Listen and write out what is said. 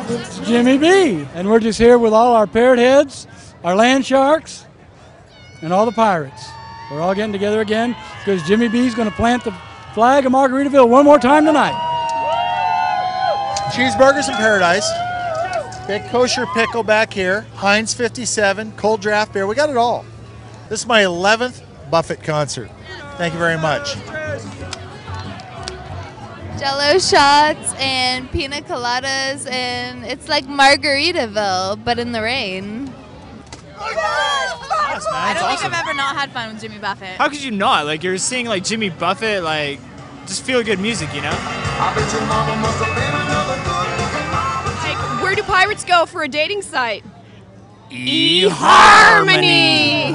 It's Jimmy B, and we're just here with all our parrot heads, our land sharks, and all the pirates. We're all getting together again because Jimmy B's going to plant the flag of Margaritaville one more time tonight. Cheeseburgers in paradise. Big kosher pickle back here. Heinz 57, cold draft beer. We got it all. This is my 11th Buffett concert. Thank you very much. Jello shots and pina coladas, and it's like Margaritaville, but in the rain. I don't think I've ever not had fun with Jimmy Buffett. How could you not? Like, you're seeing like Jimmy Buffett, like, just feel good music, you know? Like, where do pirates go for a dating site? eHarmony! Harmony.